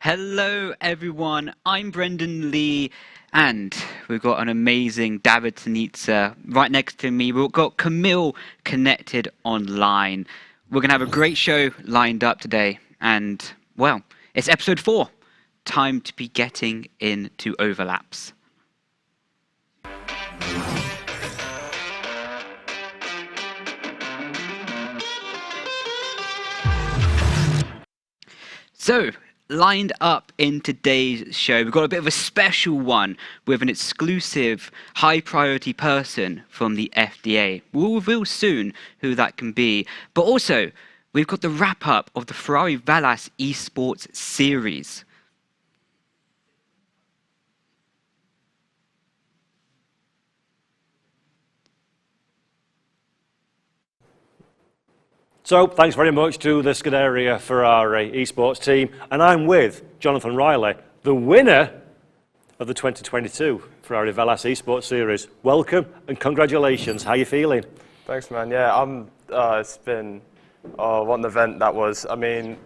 Hello everyone, I'm Brendan Lee and we've got an amazing David Tanitsa right next to me. We've got Camille connected online. We're going to have a great show lined up today and, well, it's episode 4. Time to be getting into overlaps. So, lined up in today's show, we've got a bit of a special one with an exclusive high priority person from the FDA. We'll reveal soon who that can be. But also, we've got the wrap up of the Ferrari Velas Esports series. So, thanks very much to the Scuderia Ferrari Esports team, and I'm with Jonathan Riley, the winner of the 2022 Ferrari Velas Esports Series. Welcome and congratulations. How are you feeling? Thanks, man. Yeah, it's been what an event that was. I mean,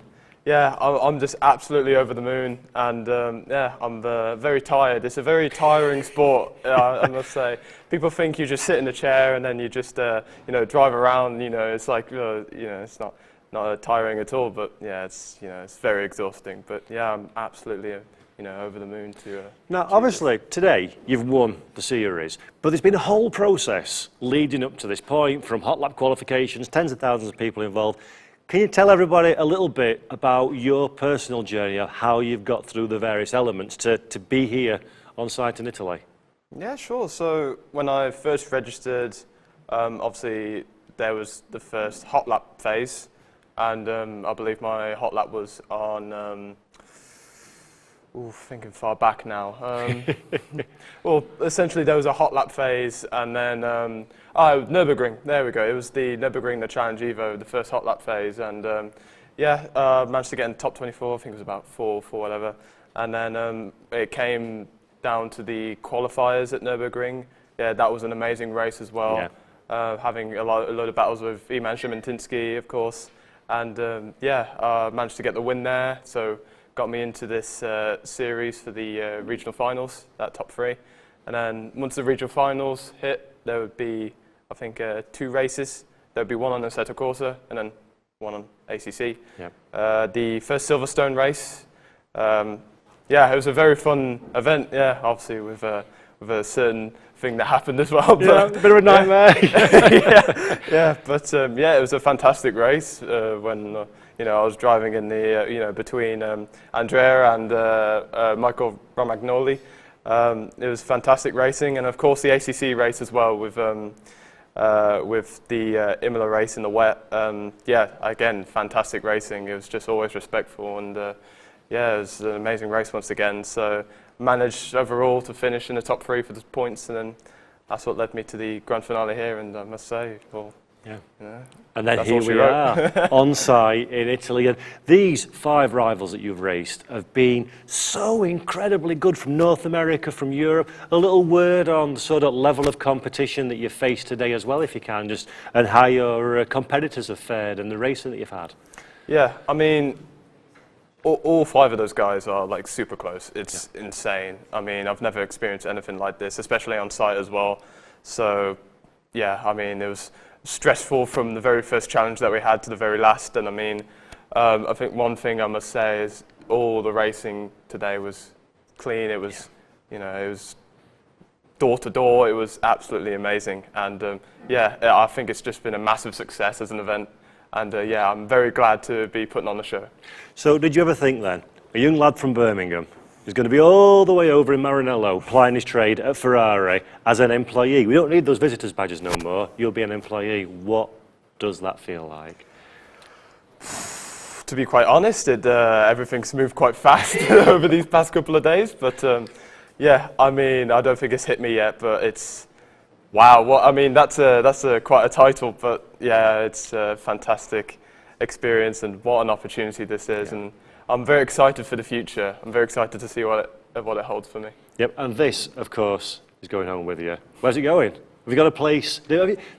yeah, I'm just absolutely over the moon, and yeah, I'm very tired. It's a very tiring sport, I must say. People think you just sit in a chair and then you just drive around. It's like it's not tiring at all. But yeah, it's very exhausting. But yeah, I'm absolutely over the moon to. Now, obviously, today you've won the series, but there's been a whole process leading up to this point, from hot lap qualifications, tens of thousands of people involved. Can you tell everybody a little bit about your personal journey of how you've got through the various elements to be here on site in Italy? Yeah, sure. So when I first registered, obviously there was the first hot lap phase, and I believe my hot lap was on, thinking far back now. Well, essentially there was a hot lap phase, and then Nürburgring. There we go. It was the Nürburgring, the Challenge Evo, the first hot lap phase, and managed to get in the top 24. I think it was about four, whatever. And then it came down to the qualifiers at Nürburgring. Yeah, that was an amazing race as well. Yeah. Having a load of battles with Iman Szymantyński, of course, and managed to get the win there. So got me into this series for the regional finals, that top 3. And then once the regional finals hit, there would be, I think, 2 races. There would be one on Assetto Corsa and then one on ACC. Yep. The first Silverstone race, it was a very fun event. Yeah, obviously with a certain thing that happened as well. Yeah, but, a bit of a nightmare. It was a fantastic race when I was driving in the between Andrea and Michael Romagnoli. It was fantastic racing, and of course the ACC race as well with the Imola race in the wet. Again, fantastic racing. It was just always respectful, and it was an amazing race once again. So managed overall to finish in the top 3 for the points, and then that's what led me to the grand finale here. And I must say, and then here we are on site in Italy, and these 5 rivals that you've raced have been so incredibly good, from North America, from Europe. A little word on the sort of level of competition that you face today as well, if you can, just, and how your competitors have fared and the racing that you've had. Yeah, I mean, all 5 of those guys are like super close. It's insane. I mean, I've never experienced anything like this, especially on site as well. So yeah, I mean, it was stressful from the very first challenge that we had to the very last. And I mean, I think one thing I must say is all the racing today was clean. It was, it was door to door. It was absolutely amazing. And I think it's just been a massive success as an event. And I'm very glad to be putting on the show. So did you ever think then, a young lad from Birmingham is going to be all the way over in Maranello plying his trade at Ferrari as an employee? We don't need those visitors badges no more. You'll be an employee. What does that feel like? To be quite honest, everything's moved quite fast over these past couple of days. But I mean, I don't think it's hit me yet, but it's wow. I mean, that's quite a title, but yeah, it's a fantastic experience, and what an opportunity this is. Yeah. And I'm very excited for the future. I'm very excited to see what it holds for me. Yep, and this, of course, is going home with you. Where's it going? Have you got a place?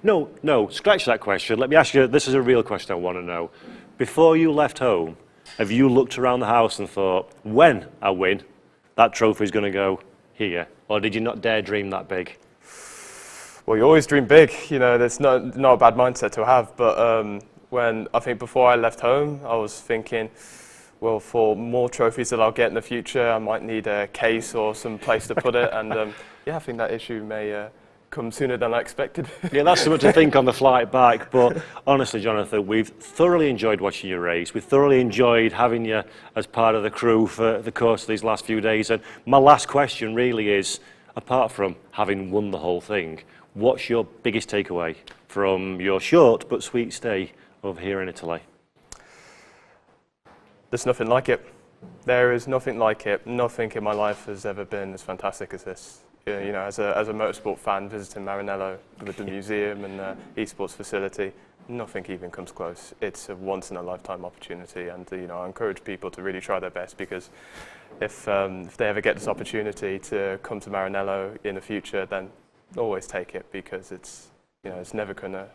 No, scratch that question. Let me ask you, this is a real question I want to know. Before you left home, have you looked around the house and thought, when I win, that trophy's going to go here? Or did you not dare dream that big? Well, you always dream big, you know, that's not a bad mindset to have, but when I think before I left home, I was thinking, well, for more trophies that I'll get in the future, I might need a case or some place to put it, and yeah, I think that issue may come sooner than I expected. Yeah, that's something to think on the flight back, but honestly, Jonathan, we've thoroughly enjoyed watching your race. We've thoroughly enjoyed having you as part of the crew for the course of these last few days, and my last question really is, apart from having won the whole thing, what's your biggest takeaway from your short but sweet stay over here in Italy? There's nothing like it. There is nothing like it. Nothing in my life has ever been as fantastic as this. You know, as a motorsport fan visiting Maranello with the museum and the Esports facility, nothing even comes close. It's a once-in-a-lifetime opportunity, and you know, I encourage people to really try their best, because if they ever get this opportunity to come to Maranello in the future, then always take it, because it's, you know, it's never gonna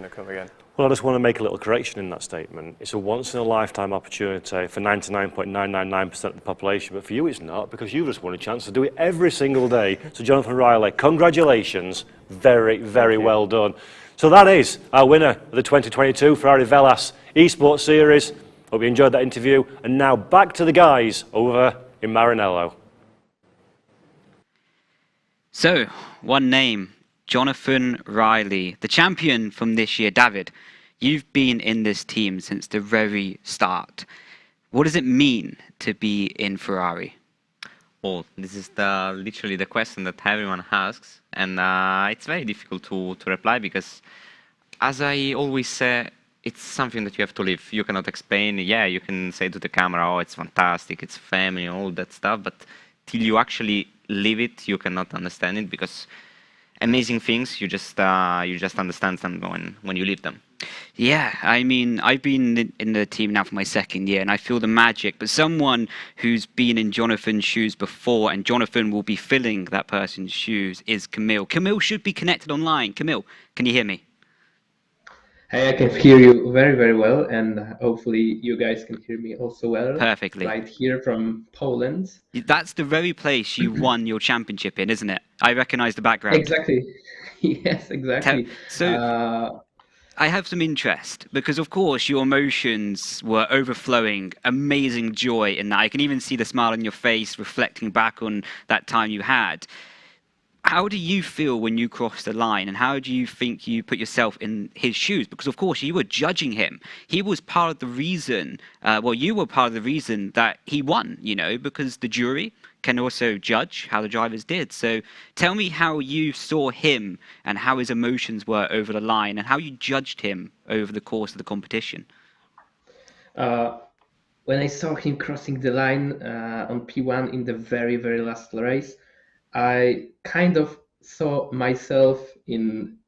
come again. Well, I just want to make a little correction in that statement. It's a once-in-a-lifetime opportunity for 99.999% of the population, but for you it's not, because you just want a chance to do it every single day. So Jonathan Riley, congratulations. Very, very well done. So that is our winner of the 2022 Ferrari Velas Esports Series. Hope you enjoyed that interview. And now back to the guys over in Maranello. So, one name, Jonathan Riley, the champion from this year. David, you've been in this team since the very start. What does it mean to be in Ferrari? Well, this is literally the question that everyone asks, and it's very difficult to reply, because, as I always say, it's something that you have to live. You cannot explain. Yeah, you can say to the camera, oh, it's fantastic, it's family, all that stuff, but till you actually live it, you cannot understand it, because amazing things, you just understand them when you live them. Yeah, I mean, I've been in the team now for my second year, and I feel the magic. But someone who's been in Jonathan's shoes before, and Jonathan will be filling that person's shoes, is Camille. Camille should be connected online. Camille, can you hear me? Hey, I can hear you very, very well, and hopefully you guys can hear me also well. Perfectly. Right here from Poland. That's the very place you won your championship in, isn't it? I recognize the background. Exactly. Yes, exactly. I have some interest, because of course your emotions were overflowing, amazing joy in that. I can even see the smile on your face reflecting back on that time you had. How do you feel when you cross the line, and how do you think you put yourself in his shoes? Because of course you were judging him. He was part of the reason, you were part of the reason that he won, you know, because the jury can also judge how the drivers did. So tell me how you saw him and how his emotions were over the line, and how you judged him over the course of the competition. When I saw him crossing the line on P1 in the very, very last race, I kind of saw myself in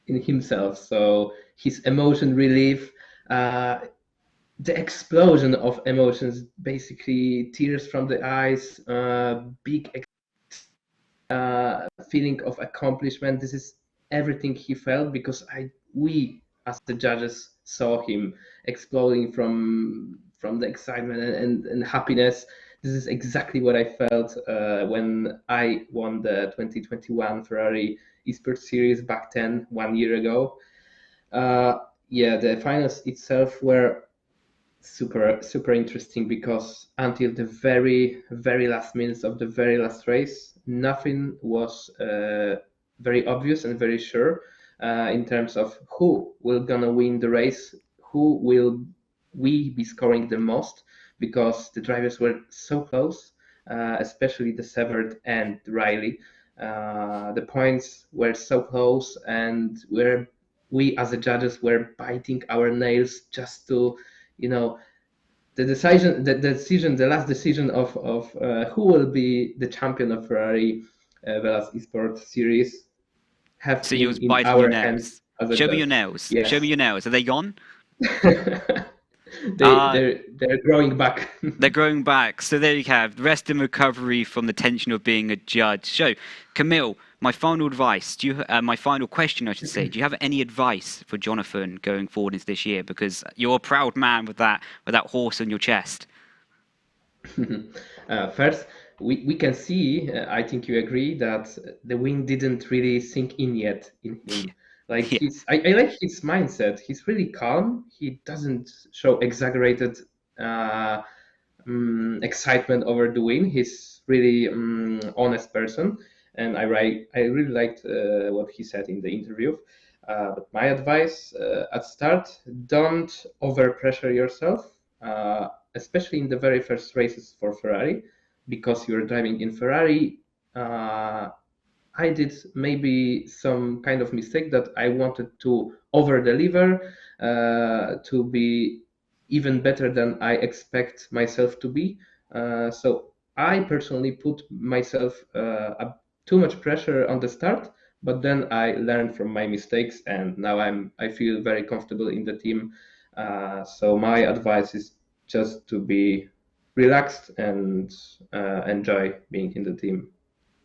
himself. So his emotion relief, the explosion of emotions, basically tears from the eyes, big feeling of accomplishment. This is everything he felt, because we as the judges saw him exploding from the excitement and happiness. This is exactly what I felt when I won the 2021 Ferrari Esports Series back then, 1 year ago. Yeah, the finals itself were super interesting, because until the very, very last minutes of the very last race, nothing was very obvious and very sure in terms of who will gonna win the race, who will we be scoring the most, because the drivers were so close, especially the Severt and Riley. The points were so close, and we as the judges were biting our nails just to, you know, the last decision of who will be the champion of Ferrari Velas Esports Series have So you was in biting our your hands. nails. Show me your nails. Yes. Show me your nails. Are they gone? They're growing back. They're growing back. So there you have. Rest in recovery from the tension of being a judge. So, Camille, my final advice, my final question, I should say, do you have any advice for Jonathan going forward into this year? Because you're a proud man with that horse on your chest. First, we can see, I think you agree, that the win didn't really sink in yet in him. Like Yeah. I like his mindset. He's really calm. He doesn't show exaggerated excitement over the win. He's really honest person, and I really liked what he said in the interview. But my advice at start: don't overpressure yourself, especially in the very first races for Ferrari, because you're driving in Ferrari. I did maybe some kind of mistake that I wanted to over deliver, to be even better than I expect myself to be. So I personally put myself too much pressure on the start, but then I learned from my mistakes, and now I feel very comfortable in the team. So my advice is just to be relaxed and enjoy being in the team.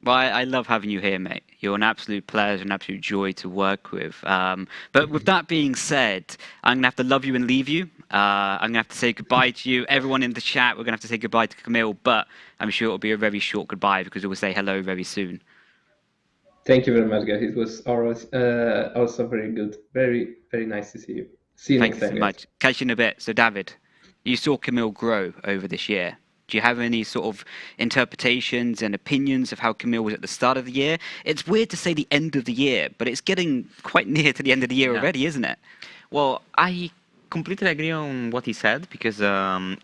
Well, I love having you here, mate. You're an absolute pleasure, an absolute joy to work with. But with that being said, I'm going to have to love you and leave you. I'm going to have to say goodbye to you. Everyone in the chat, we're going to have to say goodbye to Camille, but I'm sure it'll be a very short goodbye because we'll say hello very soon. Thank you very much, guys. It was always, also very good. Very, very nice to see you. See you Thank next you time, so guys. much. Catch you in a bit. So, David, you saw Camille grow over this year. Do you have any sort of interpretations and opinions of how Camille was at the start of the year? It's weird to say the end of the year, but it's getting quite near to the end of the year already, isn't it? Well, I completely agree on what he said because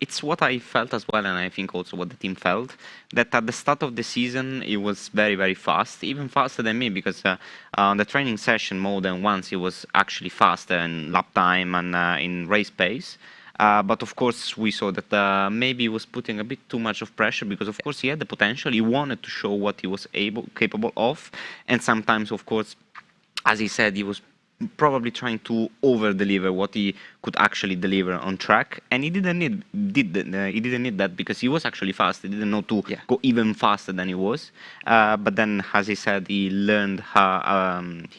it's what I felt as well, and I think also what the team felt. That at the start of the season, it was very, very fast, even faster than me because on the training session, more than once, it was actually faster in lap time and in race pace. But of course, we saw that maybe he was putting a bit too much of pressure because, of course, he had the potential. He wanted to show what he was capable of, and sometimes, of course, as he said, he was probably trying to over-deliver what he could actually deliver on track, and he didn't need that because he was actually fast. He didn't know to go even faster than he was. But then, as he said, he learned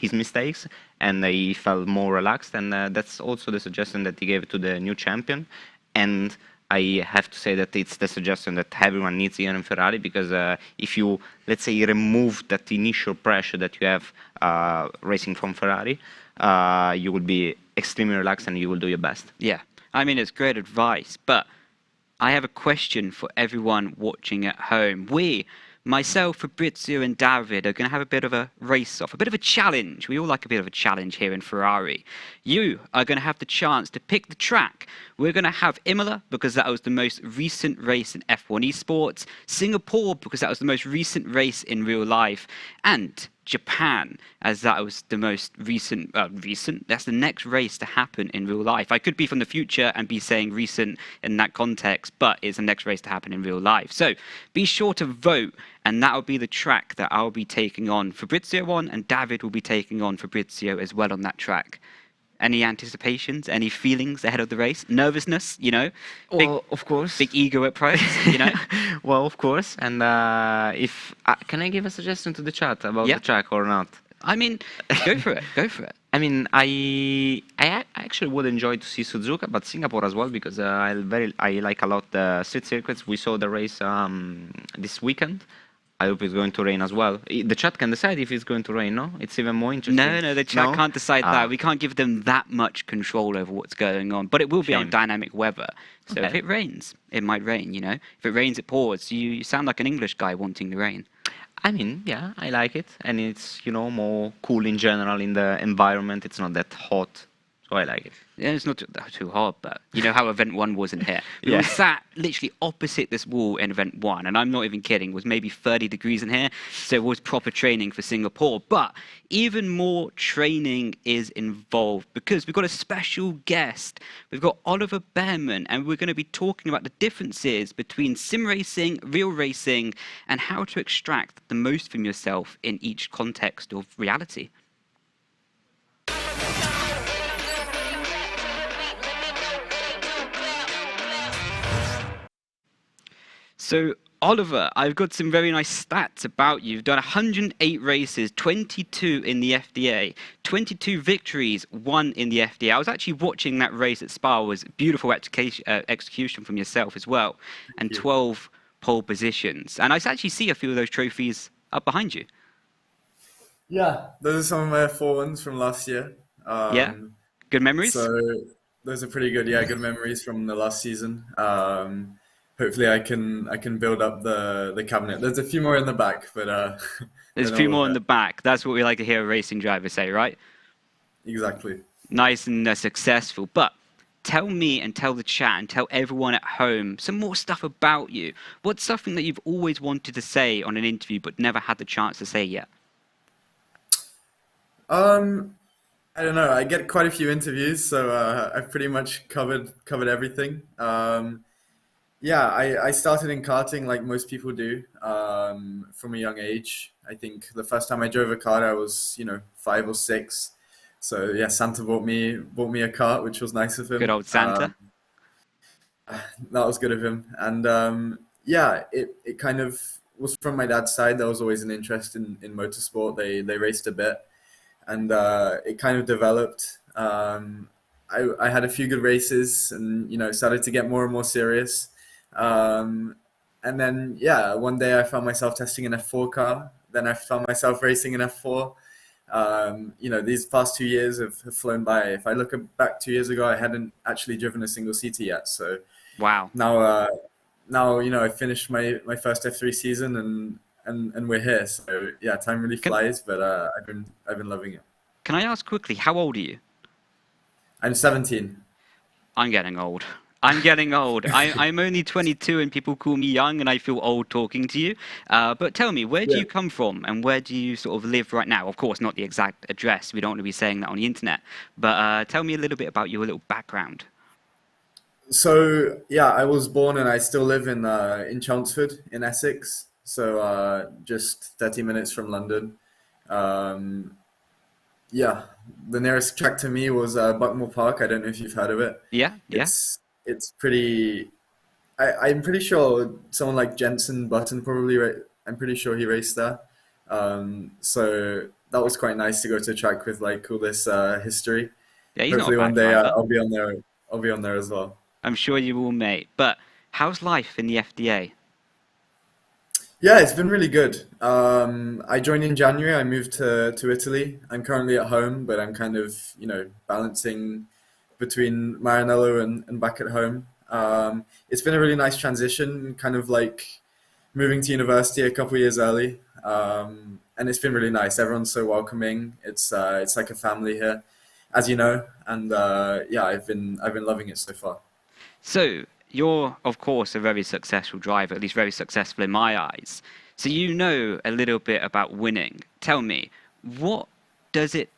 his mistakes, and he felt more relaxed, and that's also the suggestion that he gave to the new champion. And I have to say that it's the suggestion that everyone needs here in Ferrari because if you, let's say, remove that initial pressure that you have racing from Ferrari, you will be extremely relaxed and you will do your best. Yeah, I mean, it's great advice, but I have a question for everyone watching at home. Myself, Fabrizio and David are going to have a bit of a race-off, a bit of a challenge. We all like a bit of a challenge here in Ferrari. You are going to have the chance to pick the track. We're going to have Imola, because that was the most recent race in F1 Esports, Singapore, because that was the most recent race in real life, and Japan, as that was the most recent, that's the next race to happen in real life. I could be from the future and be saying recent in that context, but it's the next race to happen in real life. So be sure to vote, and that will be the track that I'll be taking on Fabrizio on, and David will be taking on Fabrizio as well on that track. Any anticipations, any feelings ahead of the race? Nervousness, you know? Well, of course. Big ego at pros, you know? Well, of course. And if can I give a suggestion to the chat about the track or not? I mean, go for it. Go for it. I mean, I actually would enjoy to see Suzuka, but Singapore as well because I like a lot the street circuits. We saw the race this weekend. I hope it's going to rain as well. The chat can decide if it's going to rain, no? It's even more interesting. No, the chat can't decide that. We can't give them that much control over what's going on. But it will be on dynamic weather. So if it rains, it might rain, you know? If it rains, it pours. You sound like an English guy wanting the rain. I mean, yeah, I like it. And it's, you know, more cool in general in the environment. It's not that hot. So I like it. Yeah, it's not too hard, but you know how Event 1 was in here? We were sat literally opposite this wall in Event 1, and I'm not even kidding, it was maybe 30 degrees in here, so it was proper training for Singapore. But even more training is involved because we've got a special guest. We've got Oliver Bearman, and we're going to be talking about the differences between sim racing, real racing, and how to extract the most from yourself in each context of reality. So, Oliver, I've got some very nice stats about you. You've done 108 races, 22 in the FDA, 22 victories, 1 in the FDA. I was actually watching that race at Spa. It was beautiful execution from yourself as well, and 12 pole positions. And I actually see a few of those trophies up behind you. Yeah, those are some of my F4 ones from last year. Yeah, good memories. So those are pretty good. Yeah, good memories from the last season. Hopefully, I can build up the cabinet. There's a few more in the back, but There's a few more in the back. That's what we like to hear a racing driver say, right? Exactly. Nice and successful. But tell me and tell the chat and tell everyone at home some more stuff about you. What's something that you've always wanted to say on an interview but never had the chance to say yet? I don't know. I get quite a few interviews, so I've pretty much covered everything. Yeah, I started in karting like most people do, from a young age. I think the first time I drove a kart, I was, 5 or 6. So yeah, Santa bought me a kart, which was nice of him. Good old Santa. That was good of him. And yeah, it kind of was from my dad's side. There was always an interest in motorsport. They raced a bit, and it kind of developed. I had a few good races, and started to get more and more serious. And then yeah, one day I found myself testing an F4 car. Then I found myself racing an F4. These past 2 years have flown by. If I look back 2 years ago, I hadn't actually driven a single seater yet. So Wow. now I finished my first F3 season, and we're here. So yeah, time really flies, but I've been loving it. Can I ask quickly, how old are you? I'm 17. I'm getting old. I'm getting old. I'm only 22 and people call me young and I feel old talking to you. But tell me, where do you come from and where do you sort of live right now? Of course, not the exact address. We don't want to be saying that on the internet. But tell me a little bit about your little background. So yeah, I was born and I still live in Chelmsford in Essex. So just 30 minutes from London. Yeah, the nearest track to me was Buckmore Park. I don't know if you've heard of it. Yeah, yeah. It's pretty. I'm pretty sure someone like Jensen Button I'm pretty sure he raced there. So that was quite nice to go to a track with like all this history. Yeah, he's not a Hopefully bad one day driver. I'll be on there. I'll be on there as well. I'm sure you will, mate. But how's life in the FDA? Yeah, it's been really good. I joined in January. I moved to Italy. I'm currently at home, but I'm kind of, balancing between Maranello and back at home. It's been a really nice transition, kind of like moving to university a couple years early. And it's been really nice. Everyone's so welcoming. It's like a family here, as you know. And yeah, I've been loving it so far. So, you're, of course, a very successful driver, at least very successful in my eyes. So you know a little bit about winning. Tell me, what does it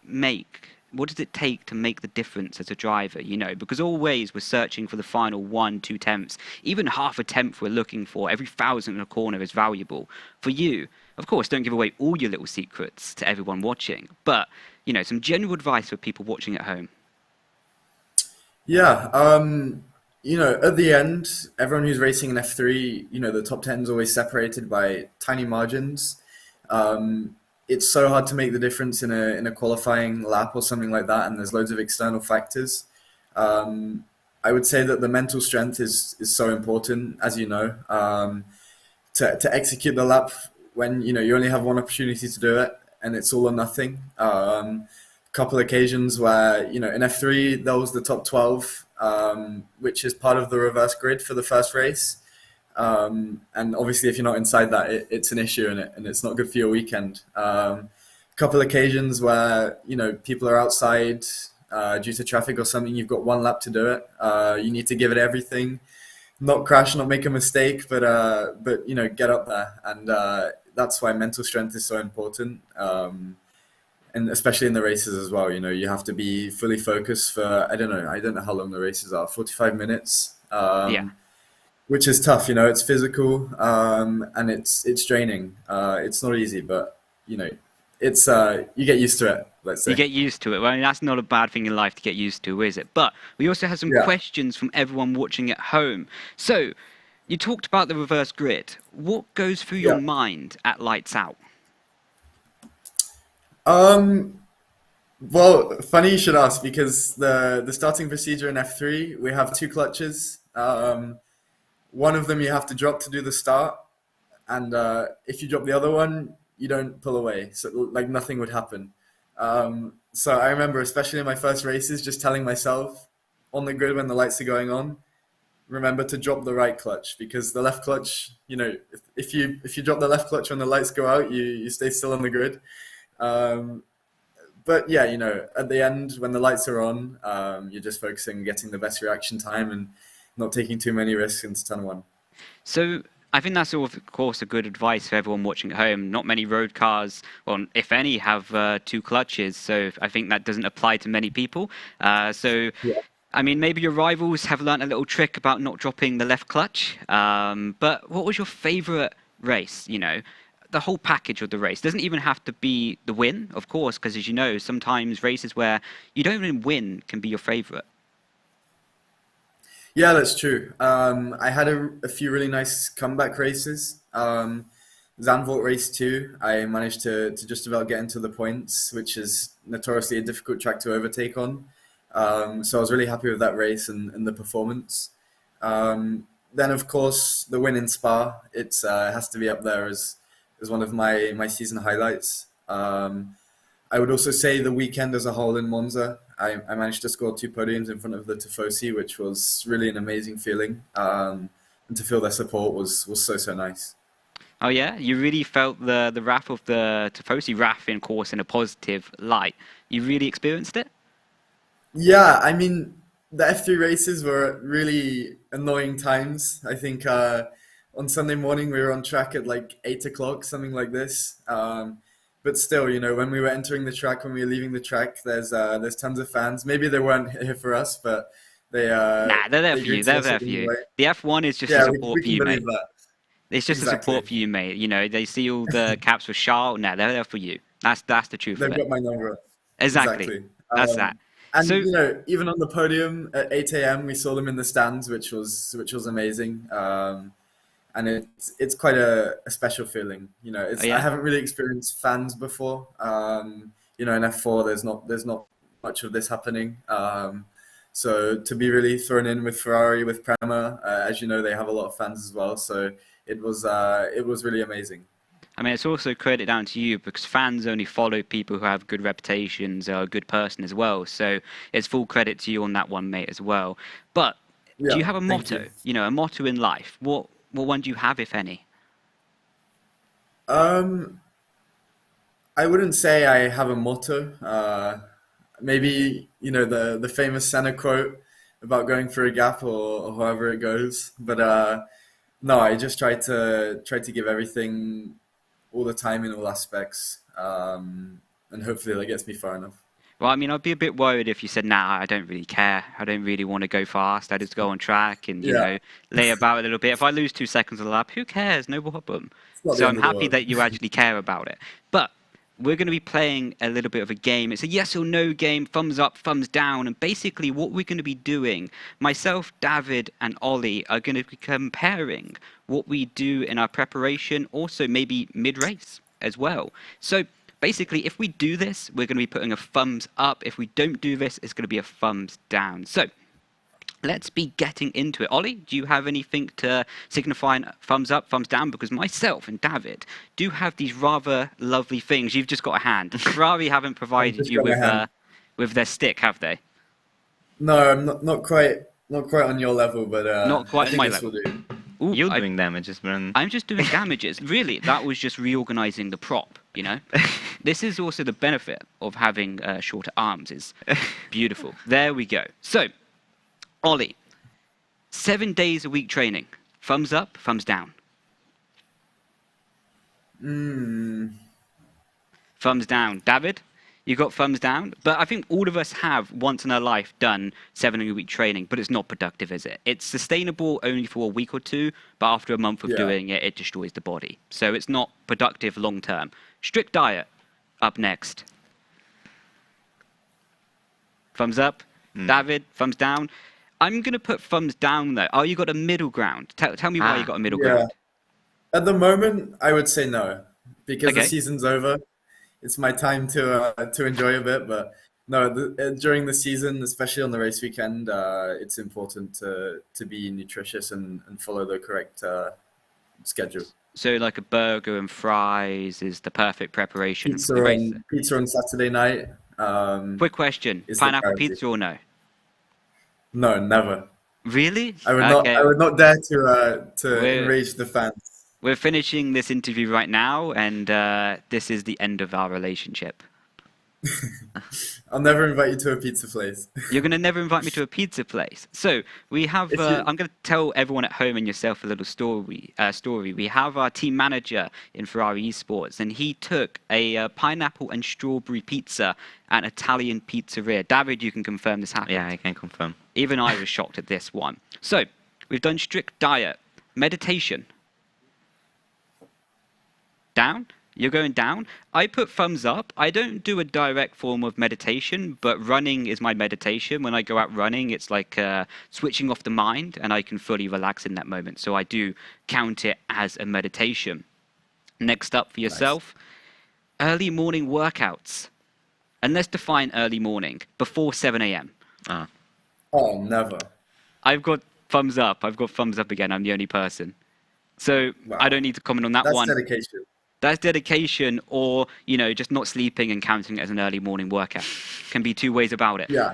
take to make the difference as a driver, Because always we're searching for the final 1-2 tenths. Even half a tenth we're looking for. Every thousand in a corner is valuable. For you, of course, don't give away all your little secrets to everyone watching. But, some general advice for people watching at home. Yeah, at the end, everyone who's racing in F3, the top 10 is always separated by tiny margins. It's so hard to make the difference in a qualifying lap or something like that, and there's loads of external factors. I would say that the mental strength is so important, as you know, to execute the lap when you only have one opportunity to do it, and it's all or nothing. Couple occasions where in F3 that was the top 12, which is part of the reverse grid for the first race, and obviously if you're not inside that, it's an issue and it's not good for your weekend. Couple occasions where people are outside due to traffic or something. You've got one lap to do it. You need to give it everything, not crash, not make a mistake, but get up there, and that's why mental strength is so important. And especially in the races as well, you have to be fully focused for, I don't know how long the races are, 45 minutes, Yeah. which is tough, it's physical, and it's draining. It's not easy, but, it's, you get used to it, let's say. You get used to it. Well, that's not a bad thing in life to get used to, is it? But we also have some questions from everyone watching at home. So, You talked about the reverse grid. What goes through your mind at lights out? Well, funny you should ask because the starting procedure in F3, we have two clutches. One of them you have to drop to do the start, and if you drop the other one, you don't pull away. So like nothing would happen. So I remember, especially in my first races, just telling myself on the grid when the lights are going on, remember to drop the right clutch because the left clutch, if you drop the left clutch when the lights go out, you stay still on the grid. But yeah, at the end when the lights are on, you're just focusing on getting the best reaction time and not taking too many risks into turn one. So I think that's all, of course, a good advice for everyone watching at home. Not many road cars, or if any, have two clutches. So I think that doesn't apply to many people. I mean, maybe your rivals have learned a little trick about not dropping the left clutch. But what was your favorite race? The whole package of the race doesn't even have to be the win, of course, because as you know, sometimes races where you don't even win can be your favorite. Yeah, that's true. I had a few really nice comeback races. Zandvoort race 2, I managed to just about get into the points, which is notoriously a difficult track to overtake on. So I was really happy with that race and the performance. Then, of course, the win in Spa, it has to be up there as one of my season highlights. I would also say the weekend as a whole in Monza, I managed to score 2 podiums in front of the Tifosi, which was really an amazing feeling. And to feel their support was so nice. Oh yeah, you really felt the wrath of the Tifosi wrath, in course, in a positive light. You really experienced it? Yeah, I mean, the F3 races were really annoying times. I think on Sunday morning we were on track at like 8 o'clock, something like this. But still, when we were entering the track, when we were leaving the track, there's tons of fans. Maybe they weren't here for us, but they Nah, they're there for you. They're there for you. The F1 is just a support for you, mate. It's just a support for you, mate. They see all the caps for Charles. Nah, they're there for you. That's the truth of it. They've got my number. Exactly. That's that. And so, even on the podium at 8 a.m., we saw them in the stands, which was amazing. And it's quite a special feeling. I haven't really experienced fans before. In F4, there's not much of this happening. So to be really thrown in with Ferrari, with Prema, as you know, they have a lot of fans as well. So it was really amazing. I mean, it's also credit down to you because fans only follow people who have good reputations, are a good person as well. So it's full credit to you on that one, mate, as well. But do you have a motto? A motto in life. What one do you have, if any? I wouldn't say I have a motto. Maybe the famous Senna quote about going for a gap or however it goes. But no, I just try to give everything all the time in all aspects, and hopefully that gets me far enough. Well, I mean, I'd be a bit worried if you said, nah, I don't really care. I don't really want to go fast. I just go on track and, lay about a little bit. If I lose 2 seconds on the lap, who cares? No problem. So I'm happy that you actually care about it. But we're going to be playing a little bit of a game. It's a yes or no game, thumbs up, thumbs down. And basically what we're going to be doing, myself, David, and Ollie are going to be comparing what we do in our preparation, also maybe mid-race as well. So basically, if we do this, we're going to be putting a thumbs up. If we don't do this, it's going to be a thumbs down. So let's be getting into it. Ollie, do you have anything to signify thumbs up, thumbs down? Because myself and David do have these rather lovely things. You've just got a hand. Ferrari haven't provided you with their stick, have they? No, I'm not quite on your level, but not quite on my level. Ooh, you're doing damages, man. I'm just doing damages. Really, that was just reorganizing the prop, This is also the benefit of having shorter arms. Is beautiful. There we go. So, Ollie, 7 days a week training. Thumbs up, thumbs down? Thumbs down. David, you got thumbs down? But I think all of us have, once in our life, done 7 day a week training, but it's not productive, is it? It's sustainable only for a week or two, but after a month of doing it, it destroys the body. So it's not productive long term. Strict diet, up next. Thumbs up. David, thumbs down. I'm going to put thumbs down, though. Oh, you got a middle ground. Tell me why you got a middle ground. At the moment, I would say no, because the Okay. season's over. It's my time to enjoy a bit, but no, during the season, especially on the race weekend, it's important to be nutritious and follow the correct schedule. So like a burger and fries is the perfect preparation for Pizza the race. on pizza on Saturday night. Quick question: Is the pineapple priority. pizza or no? No, never. Really? I would not. Okay. I would not dare to We're enrage the fans. we're finishing this interview right now, and this is the end of our relationship. I'll never invite you to a pizza place. You're going to never invite me to a pizza place. So we have. If you- I'm going to tell everyone at home and yourself a little story. We have our team manager in Ferrari Esports, and he took a pineapple and strawberry pizza at Italian pizzeria. David, you can confirm this happened. Yeah, I can confirm. Even I was shocked at this one. So we've done strict diet, meditation. Down. You're going down. I put thumbs up. I don't do a direct form of meditation, but running is my meditation. When I go out running, it's like switching off the mind, and I can fully relax in that moment. So I do count it as a meditation. Next up for yourself, early morning workouts. And let's define early morning, before 7 a.m. Oh, never. I've got thumbs up. I've got thumbs up again. I'm the only person. So Wow. I don't need to comment on that That's one. dedication. That's dedication, or just not sleeping and counting it as an early morning workout. Can be two ways about it. Yeah.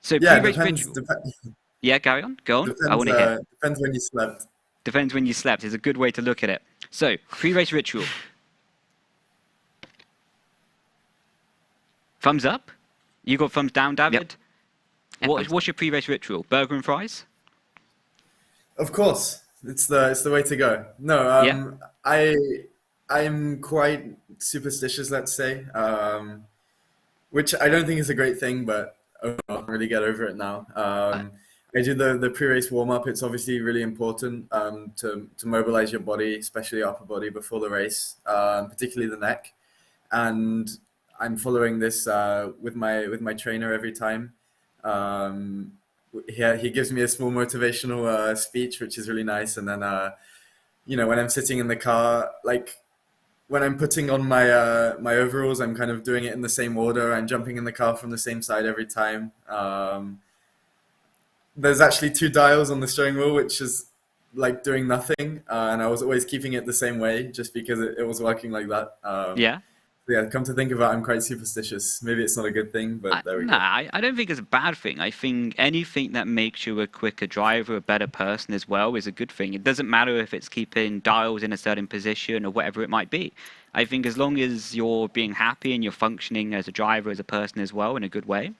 So Yeah. pre-race Depends. ritual. Yeah, carry on. Go on. I want to hear. Depends when you slept. Depends when you slept. Is a good way to look at it. So pre-race ritual. Thumbs up. You got thumbs down, David. What's your pre-race ritual? Burger and fries. Of course, it's the way to go. No, Yeah. I'm quite superstitious, let's say, which I don't think is a great thing, but I can't really get over it now. I do the pre-race warm-up. It's obviously really important to mobilize your body, especially your upper body, before the race, particularly the neck. And I'm following this with my trainer every time. He gives me a small motivational speech, which is really nice. And then when I'm sitting in the car, like when I'm putting on my overalls, I'm kind of doing it in the same order. I'm jumping in the car from the same side every time. There's actually 2 dials on the steering wheel, which is like doing nothing, and I was always keeping it the same way just because it was working like that. Yeah. Yeah, come to think of it, I'm quite superstitious. Maybe it's not a good thing, but there we go. I don't think it's a bad thing. I think anything that makes you a quicker driver, a better person as well, is a good thing. It doesn't matter if it's keeping dials in a certain position or whatever it might be. I think as long as you're being happy and you're functioning as a driver, as a person as well, in a good way,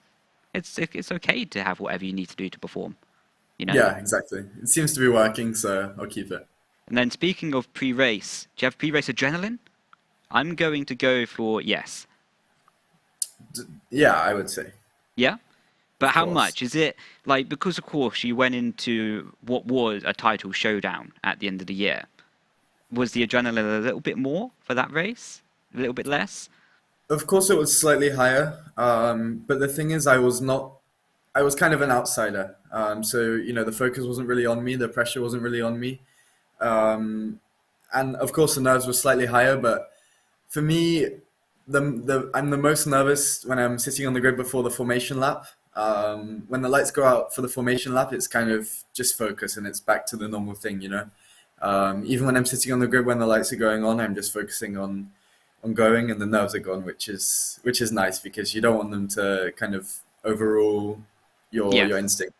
it's okay to have whatever you need to do to perform. Yeah, exactly. It seems to be working, so I'll keep it. And then speaking of pre-race, do you have pre-race adrenaline? I'm going to go for yes. Yeah, I would say. Yeah? But how course. much? Is it, like, because of course you went into what was a title showdown at the end of the year. Was the adrenaline a little bit more for that race? A little bit less? Of course, it was slightly higher, but the thing is, I was kind of an outsider. So, the focus wasn't really on me, the pressure wasn't really on me. And of course, the nerves were slightly higher, but for me, I'm the most nervous when I'm sitting on the grid before the formation lap. When the lights go out for the formation lap, it's kind of just focus and it's back to the normal thing, Even when I'm sitting on the grid when the lights are going on, I'm just focusing on going and the nerves are gone, which is nice because you don't want them to kind of overrule your instinct.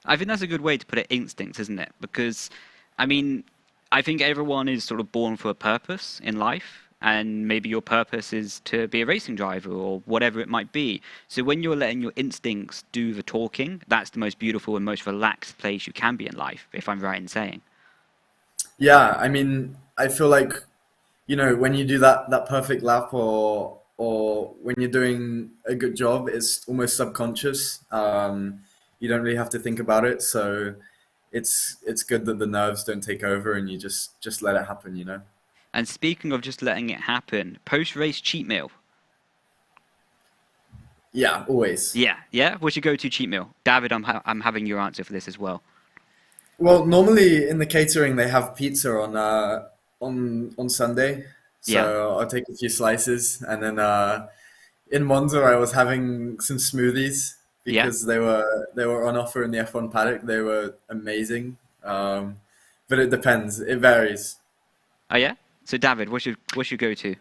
I think that's a good way to put it, instincts, isn't it? Because, I mean, I think everyone is sort of born for a purpose in life. And maybe your purpose is to be a racing driver or whatever it might be. So when you're letting your instincts do the talking, that's the most beautiful and most relaxed place you can be in life, if I'm right in saying. Yeah, I mean, I feel like, when you do that perfect lap or when you're doing a good job, it's almost subconscious. You don't really have to think about it. So it's good that the nerves don't take over and you just let it happen, And speaking of just letting it happen, post-race cheat meal. Yeah, always. Yeah, yeah. What's your go-to cheat meal? David, I'm having your answer for this as well. Well, normally in the catering they have pizza on Sunday, Yeah, so I'll take a few slices, and then in Monza I was having some smoothies yeah. because they were on offer in the F1 paddock. They were amazing, but it depends. It varies. Oh yeah. So David, what's your go-to?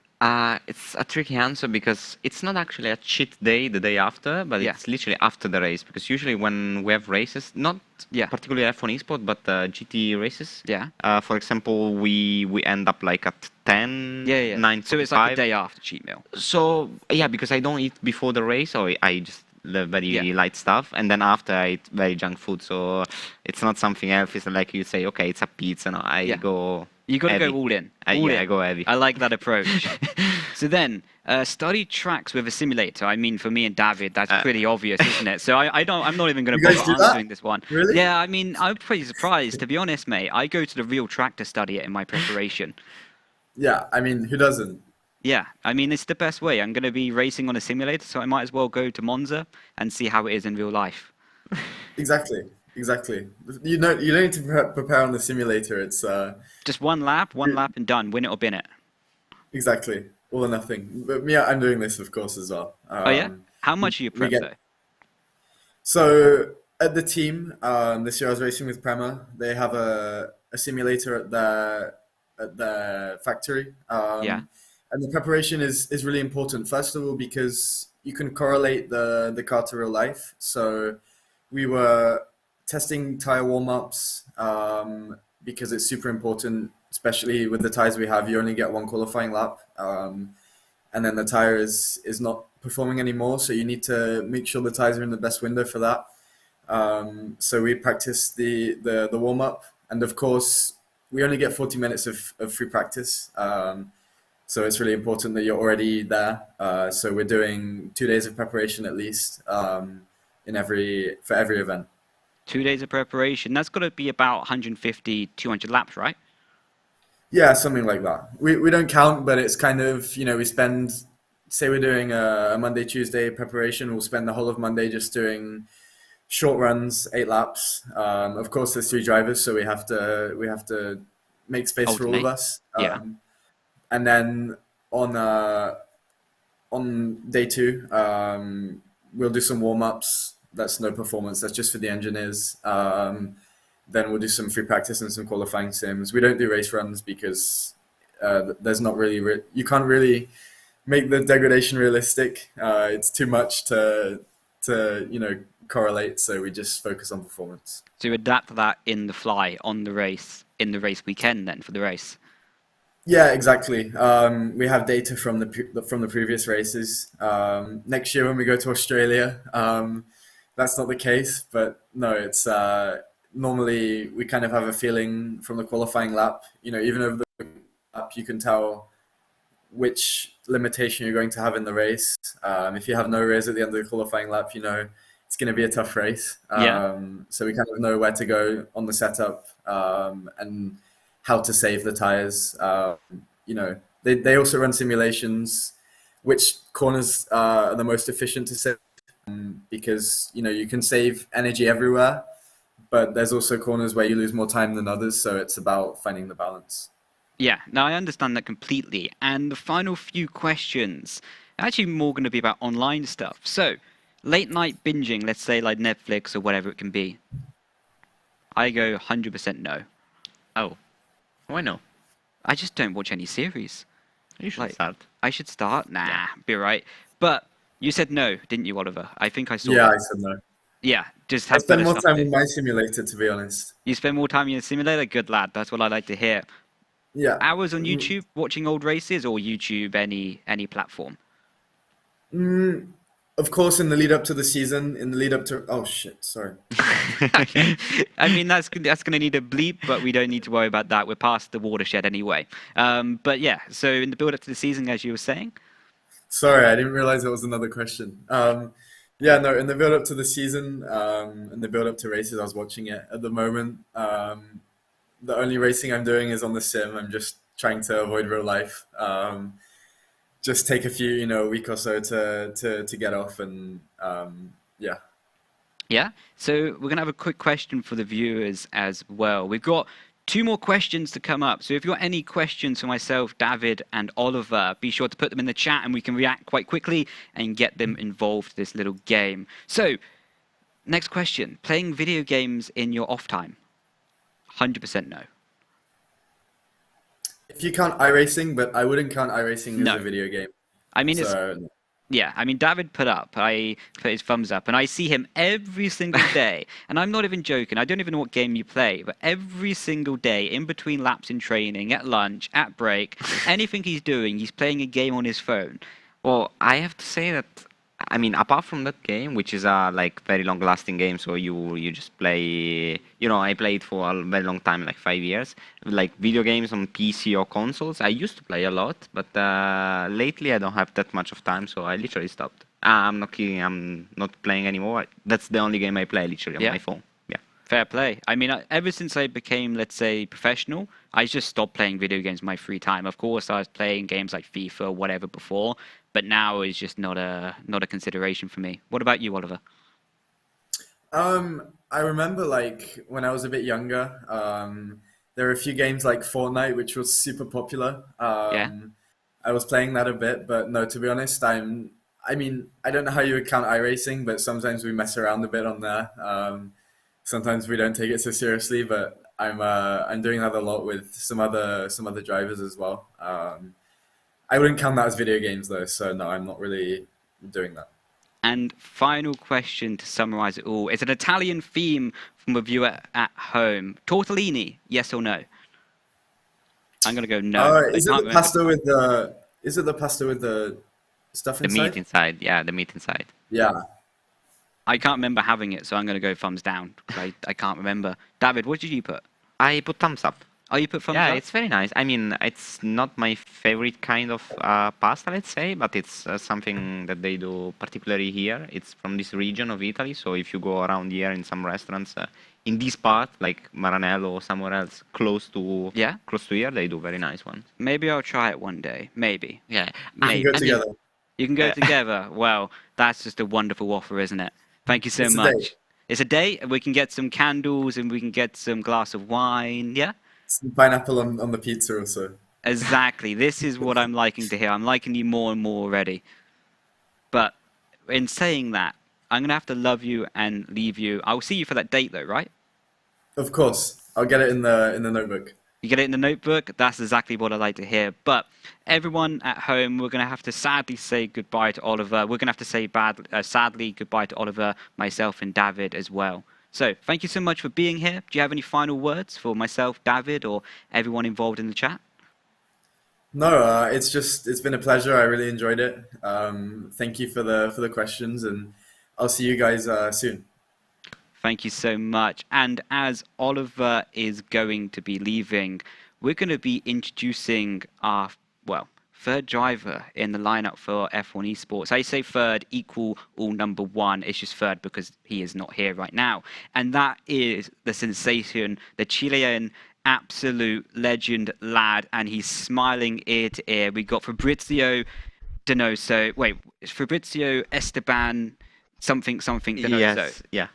It's a tricky answer because it's not actually a cheat day the day after, but Yeah, it's literally after the race. Because usually when we have races, not yeah, particularly F1 Esport, but GT races, yeah, for example, we end up like at 10, yeah, yeah. So it's like a 9:45. day after cheat meal. So yeah, because I don't eat before the race, or I just love Yeah, very light stuff, and then after I eat very junk food. So it's not something else. It's like you say, okay, it's a pizza. No, I yeah. go You got to go heavy. all in. All Yeah, in. I go heavy. I like that approach. So then, study tracks with a simulator. I mean, for me and David, that's pretty obvious, isn't it? So I don't. I'm not even going You to guys bother do that? answering this one. Really? Yeah, I mean, I'm pretty surprised, to be honest, mate. I go to the real track to study it in my preparation. Yeah, I mean, who doesn't? Yeah, I mean, it's the best way. I'm going to be racing on a simulator, so I might as well go to Monza and see how it is in real life. Exactly, exactly. You don't need to prepare on the simulator. It's Just one lap and done. Win it or bin it. exactly all or nothing. But yeah, I'm doing this, of course, as well. Oh yeah? How much are you We prep get though? so at the team this year. I was racing with Prema. They have a simulator at their factory, Yeah. and the preparation is really important. First of all, because you can correlate the car to real life. So we were testing tire warm-ups because it's super important, especially with the tires we have. You only get one qualifying lap, and then the tire is not performing anymore. So you need to make sure the tires are in the best window for that. So we practice the warm-up, and of course we only get 40 minutes of free practice. So it's really important that you're already there. So we're doing 2 days of preparation at least for every event. 2 days of preparation. That's got to be about 150, 200 laps, right? Yeah, something like that. We don't count, but it's kind of, we spend, say we're doing a Monday, Tuesday preparation, we'll spend the whole of Monday just doing short runs, 8 laps. Of course, there's three drivers, so we have to make space for all of Alternate. us. Yeah. And then on on day two, we'll do some warm ups. That's no performance. That's just for the engineers. Then we'll do some free practice and some qualifying sims. We don't do race runs because there's not really you can't really make the degradation realistic. It's too much to correlate. So we just focus on performance. So you adapt that in the fly on the race, in the race weekend then for the race. Yeah, exactly. We have data from the previous races. Next year when we go to Australia, that's not the case. But no, it's normally we kind of have a feeling from the qualifying lap. Even over the lap, you can tell which limitation you're going to have in the race. If you have no rears at the end of the qualifying lap, it's going to be a tough race. Yeah. So we kind of know where to go on the setup and how to save the tires. They also run simulations, which corners are the most efficient to save, because you can save energy everywhere, but there's also corners where you lose more time than others. So it's about finding the balance. Yeah, now I understand that completely. And the final few questions are actually more going to be about online stuff. So, late night binging, let's say like Netflix or whatever it can be. I go 100% no. Oh, why no? I just don't watch any series. You should Like, start. I should start? Nah, be right. But you said no, didn't you, Oliver? I think I saw Yeah, that. I said no. Yeah, just I have spend better more stuff time to with do. my simulator, to be honest. You spend more time in the simulator? Good lad, that's what I like to hear. Yeah. Hours on YouTube watching old races or YouTube any platform? Of course, in the lead up to the season, in the lead up to oh shit, sorry. I mean, that's going to need a bleep, but we don't need to worry about that. We're past the watershed anyway. But yeah, so in the build up to the season, as you were saying. Sorry, I didn't realize that was another question. Yeah, no, in the build up to the season, in the build up to races, I was watching it. At the moment, the only racing I'm doing is on the sim. I'm just trying to avoid real life. just take a few, a week or so to get off, and yeah. Yeah. So we're gonna have a quick question for the viewers as well. We've got 2 more questions to come up. So if you've got any questions for myself, David, and Oliver, be sure to put them in the chat, and we can react quite quickly and get them involved in this little game. So, next question: playing video games in your off time? 100% no. If you count iRacing, but I wouldn't count iRacing No. as a video game. I mean, So, yeah, I mean, David put his thumbs up, and I see him every single day. And I'm not even joking. I don't even know what game you play, but every single day, in between laps in training, at lunch, at break, anything he's doing, he's playing a game on his phone. Well, I have to say that, I mean, apart from that game, which is a like very long-lasting game, so you just play, I played for a very long time, like 5 years. Like video games on PC or consoles, I used to play a lot, but lately I don't have that much of time, so I literally stopped. I'm not kidding, I'm not playing anymore. That's the only game I play literally on my phone. Yeah. Fair play. I mean, ever since I became, let's say, professional, I just stopped playing video games in my free time. Of course, I was playing games like FIFA or whatever before, but now it's just not a consideration for me. What about you, Oliver? I remember like when I was a bit younger, there were a few games like Fortnite, which was super popular. I was playing that a bit, but no, to be honest, I mean, I don't know how you would count iRacing, but sometimes we mess around a bit on there. Sometimes we don't take it so seriously, but I'm doing that a lot with some other drivers as well. I wouldn't count that as video games though, so no, I'm not really doing that. And final question to summarize it all. It's an Italian theme from a viewer at home. Tortellini, yes or no? I'm going to go no. Is it the pasta with the stuff The inside? meat inside, yeah, the meat inside. Yeah. I can't remember having it, so I'm going to go thumbs down. I can't remember. David, what did you put? I put thumbs up. Oh, you put thumbs up? Yeah, it's very nice. I mean, it's not my favorite kind of pasta, let's say, but it's something that they do particularly here. It's from this region of Italy, so if you go around here in some restaurants, in this part, like Maranello or somewhere else, close to here, they do very nice ones. Maybe I'll try it one day. Maybe. Yeah. We can go together. You can go together. Well, that's just a wonderful offer, isn't it? Thank you so It's a much. date. It's a date, and we can get some candles, and we can get some glass of wine. Yeah? Some pineapple on the pizza also. Exactly. This is what I'm liking to hear. I'm liking you more and more already. But in saying that, I'm going to have to love you and leave you. I'll see you for that date, though, right? Of course. I'll get it in the notebook. You get it in the notebook? That's exactly what I like to hear. But everyone at home, we're going to have to sadly say goodbye to Oliver. We're going to have to say sadly goodbye to Oliver, myself, and David as well. So thank you so much for being here. Do you have any final words for myself, David, or everyone involved in the chat? No, it's been a pleasure. I really enjoyed it. Thank you for the questions, and I'll see you guys soon. Thank you so much. And as Oliver is going to be leaving, we're going to be introducing our, third driver in the lineup for F1 Esports. I say third equal all number one. It's just third because he is not here right now. And that is the sensation, the Chilean absolute legend lad. And he's smiling ear to ear. We got Fabrizio Donoso. Wait, Fabrizio Esteban something Donoso. Yes, yeah.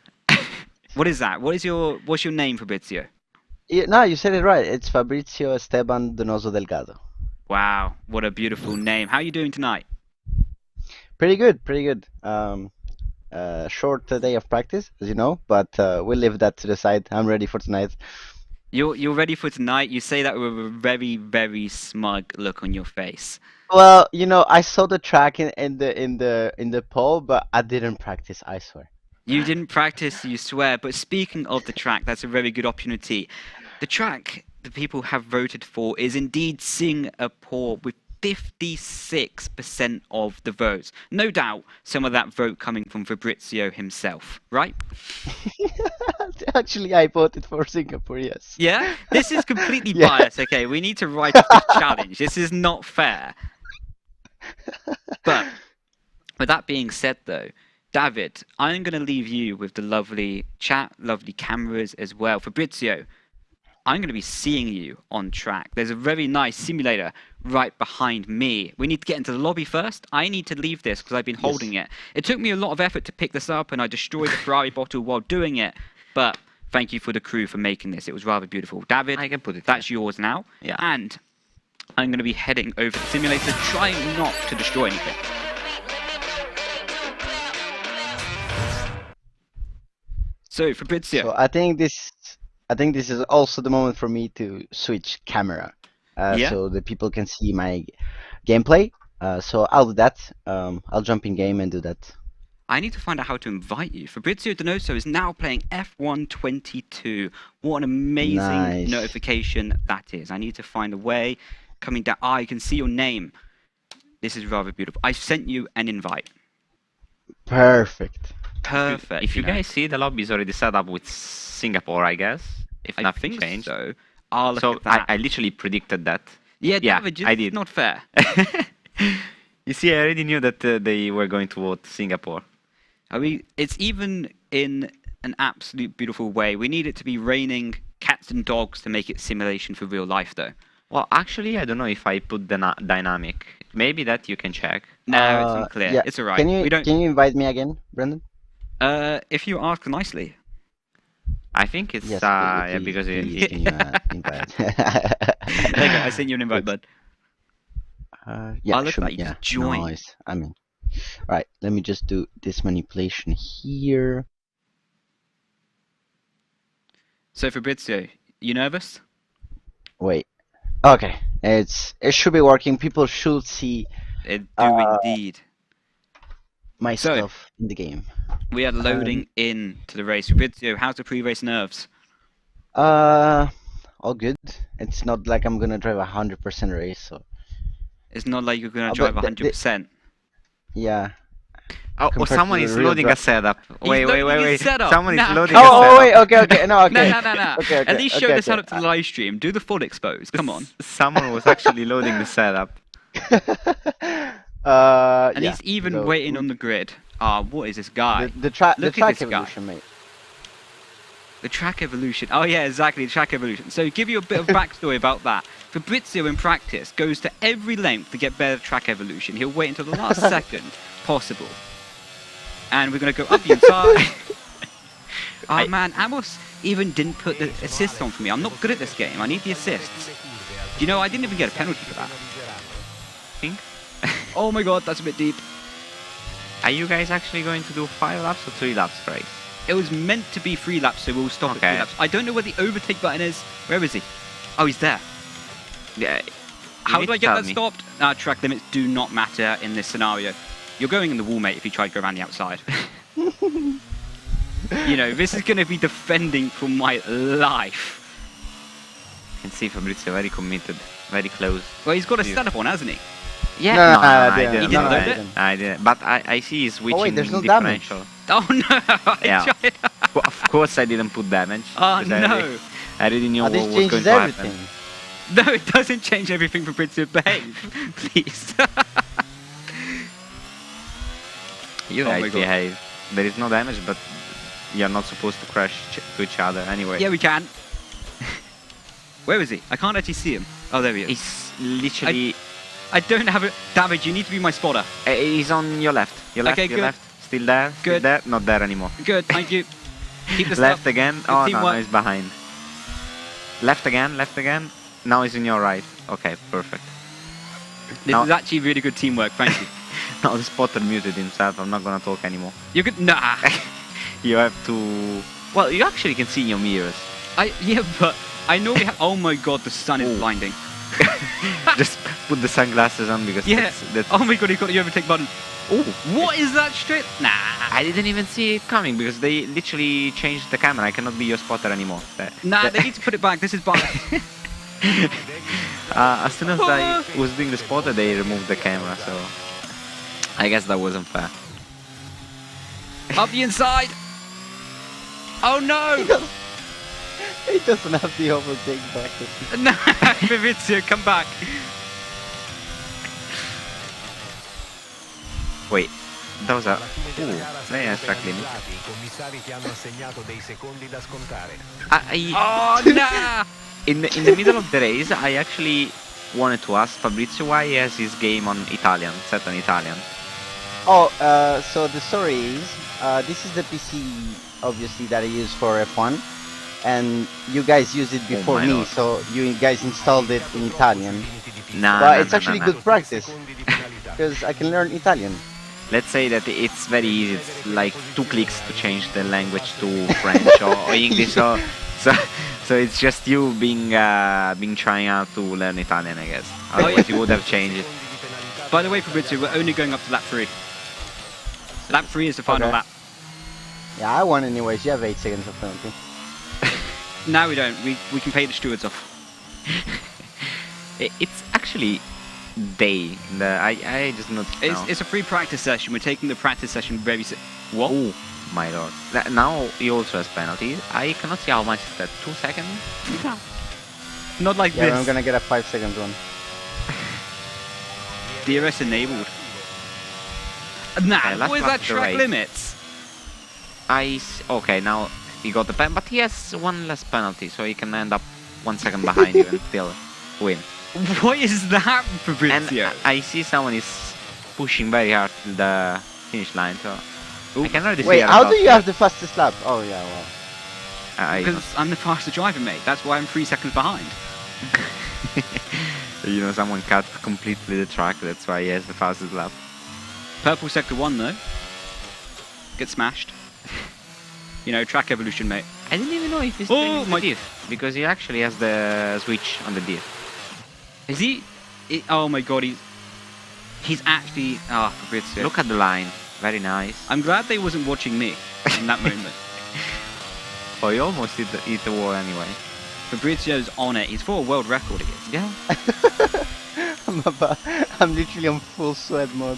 What is that? What's your name, Fabrizio? Yeah, no, you said it right. It's Fabrizio Esteban Donoso Delgado. Wow, what a beautiful name. How are you doing tonight? Pretty good, pretty good. Short day of practice, as you know, but we'll leave that to the side. I'm ready for tonight. You're ready for tonight? You say that with a very, very smug look on your face. Well, I saw the track in the poll, but I didn't practice, I swear. You didn't practice, you swear. But speaking of the track, that's a very good opportunity. The track the people have voted for is indeed Singapore with 56% of the votes. No doubt some of that vote coming from Fabrizio himself, right? Actually, I voted for Singapore, yes. Yeah? This is completely Yeah. biased, okay? We need to write up this challenge. This is not fair. But with that being said, though, David, I'm going to leave you with the lovely chat, lovely cameras as well. Fabrizio, I'm going to be seeing you on track. There's a very nice simulator right behind me. We need to get into the lobby first. I need to leave this because I've been holding it. It took me a lot of effort to pick this up, and I destroyed the Ferrari bottle while doing it. But thank you for the crew for making this. It was rather beautiful. David, I can put it that's yours now. Yeah. And I'm going to be heading over to the simulator, trying not to destroy anything. So, Fabrizio. So I think this is also the moment for me to switch camera, Yeah. so the people can see my gameplay. So I'll do that. I'll jump in game and do that. I need to find out how to invite you. Fabrizio Donoso is now playing F122. What an amazing Nice. notification that is. I need to find a way. Coming down. I can see your name. This is rather beautiful. I sent you an invite. Perfect. Perfect. If you know. guys see, the lobby is already set up with Singapore, I guess. If I nothing think changed. so. Oh, look So at that. I literally predicted that. Yeah, Yeah, David, I it's did. not fair. You see, I already knew that they were going to vote Singapore. I mean, it's even in an absolute beautiful way. We need it to be raining cats and dogs to make it simulation for real life, though. Well, actually, I don't know if I put the dynamic. Maybe that you can check. No, it's unclear. Yeah. It's alright. Can you We don't. can you invite me again, Brendan? If you ask nicely. I think it's Yes, yeah, please, because please, can you, invite? There you go. I sent you an invite, bud. Yeah, Oh, look at sure, that, you yeah, just joined. nice. I mean, right. Let me just do this manipulation here. So, Fabrizio, you nervous? Wait. Okay, it should be working. People should see It do indeed. my So- stuff in the game. We are loading in to the race. Fabrizio, how's the pre-race nerves? All good. It's not like I'm gonna drive 100% race, so It's not like you're going to but drive 100%. yeah. Oh, Compared to someone the is real loading a setup. Wait, loading his wait. setup. Someone is Nah, loading come a on. setup. Oh wait, okay, no, okay. No. Okay, At least show okay, the setup okay. to the live stream. Do the full expose. Come on. Someone was actually loading the setup. And Yeah, he's even so waiting on the grid. Ah, what is this guy? the track Look at track this guy. evolution, mate. The track evolution. Oh yeah, exactly, the track evolution. So give you a bit of backstory about that. Fabrizio in practice goes to every length to get better track evolution. He'll wait until the last second possible. And we're going to go up the inside. Oh man, Amos even didn't put the assist on for me. I'm not good at this game. I need the assists. You know, I didn't even get a penalty for that. Think? Oh my god, that's a bit deep. Are you guys actually going to do 5 laps or 3 laps race? It was meant to be 3 laps, so we'll stop at 3 Okay. laps. I don't know where the overtake button is. Where is he? Oh, he's there. Yeah. How do I get that stopped? Track limits do not matter in this scenario. You're going in the wall, mate, if you try to go around the outside. You know, this is going to be defending for my life. You can see Fabrizio very committed, very close. Well, he's got a setup on, hasn't he? Yeah, No, I didn't. didn't. He didn't No, load I it? didn't. I didn't. But I see he's switching wait, there's no damage. differential. Oh no! Yeah. I tried. Of course I didn't put damage. Oh because no! I already knew Oh, what this was going changes to everything. happen. No, it doesn't change everything for Fabrizio. Behave, please. You Oh my guys God. behave. There is no damage, but you're not supposed to crash to each other anyway. Yeah, we can. Where is he? I can't actually see him. Oh, there he is. He's literally... I don't have a... David, you need to be my spotter. He's on your left. Your left, Okay, your good. left. Still there? Still Good. there? Not there anymore. Good, thank you. Keep the Left stuff. again. Good Oh, no, teamwork. he's behind. Left again, left again. Now he's in your right. Okay, perfect. This Now- is actually really good teamwork, thank you. Now the spotter muted himself. I'm not gonna talk anymore. You could... Nah. You have to... Well, you actually can see in your mirrors. Yeah, but I know we have... Oh my god, the sun is Ooh. blinding. Just put the sunglasses on because Yeah. that's... Oh my god, he got the overtake button. Oh, What is that straight? Nah. I didn't even see it coming because they literally changed the camera. I cannot be your spotter anymore. Nah, they need to put it back. This is biased. As soon as I was doing the spotter, they removed the camera, so I guess that wasn't fair. Up the inside. Oh no! He doesn't have the overtake button. No, Fabrizio, come back. Wait, that was a... very nice track limit. Oh, nah! in the middle of the race, I actually wanted to ask Fabrizio why he has his game on Italian, set on Italian. Oh, so the story is, this is the PC, obviously, that I use for F1, and you guys used it before my me, lord. so you guys installed it in Italian. Nah, But nah, it's nah, actually nah, good nah. practice, because I can learn Italian. Let's say that it's very easy. It's like 2 clicks to change the language to French or English. So it's just you being trying out to learn Italian, I guess. Otherwise, you would have changed it. By the way, Fabrizio, we're only going up to lap 3. Lap 3 is the final Okay. lap. Yeah, I won anyways. You have 8 seconds of penalty. Now we don't. We can pay the stewards off. It's actually day. I just noticed now. It's a free practice session. We're taking the practice session very. What? Oh my lord! Now he also has penalties. I cannot see how much is that. 2 seconds? Not like Yeah, this. I'm gonna get a 5 seconds one. DRS enabled. Nah, let's what is wrap that the track race. limits? Okay, now he got the pen, but he has one less penalty, so he can end up 1 second behind you and still win. What is that, And Fabrizio? I see someone is pushing very hard to the finish line, so I can already see Wait, her how about do you to- have the fastest lap? Oh, yeah, well. Because I'm the faster driver, mate. That's why I'm 3 seconds behind. You know, someone cut completely the track, that's why he has the fastest lap. Purple sector 1, though. Get smashed. You know, track evolution, mate. I didn't even know if he's Oh, changing my- the diff, because he actually has the switch on the diff. Is he? Oh my god, he's actually. Ah, Fabrizio. Look at the line, very nice. I'm glad they wasn't watching me in that moment. Oh, he almost hit the wall anyway. Fabrizio's on it. He's for a world record, he is. Yeah. I'm literally on full sweat mode.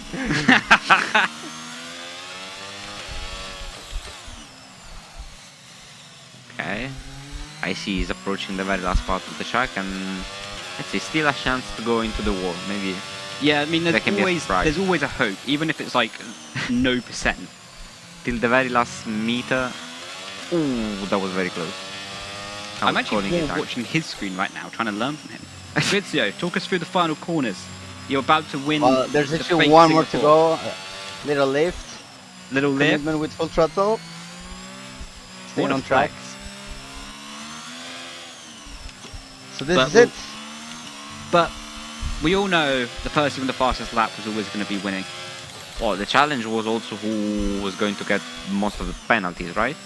Okay. I see he's approaching the very last part of the track, and let's see, still a chance to go into the wall, maybe. Yeah, I mean, That can be a surprise. there's always a hope, even if it's like no percent. Till the very last meter. Ooh, that was very close. I'm actually calling it more watching his screen right now, trying to learn from him. Fabrizio, talk us through the final corners. You're about to win. There's the actually fake one more to Singapore. go. Little lift. Little lift. Commitment with full throttle. Staying What a on track. flex. So this But is it. But we all know the person with the fastest lap was always going to be winning. Well, the challenge was also who was going to get most of the penalties, right?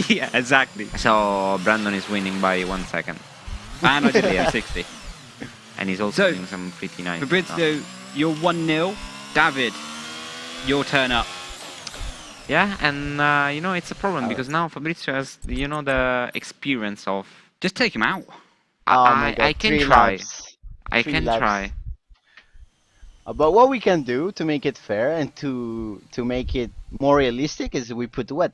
Yeah, exactly. So Brandon is winning by 1 second, And I did it at 60. and he's also So, doing some pretty nice stuff. Fabrizio, you're 1-0. David, your turn up. Yeah, and you know, it's a problem because now Fabrizio has, you know, the experience of. Just take him out. Oh my God, I can 3 try. laps. I 3 can laps. try. But what we can do to make it fair and to make it more realistic is we put wet.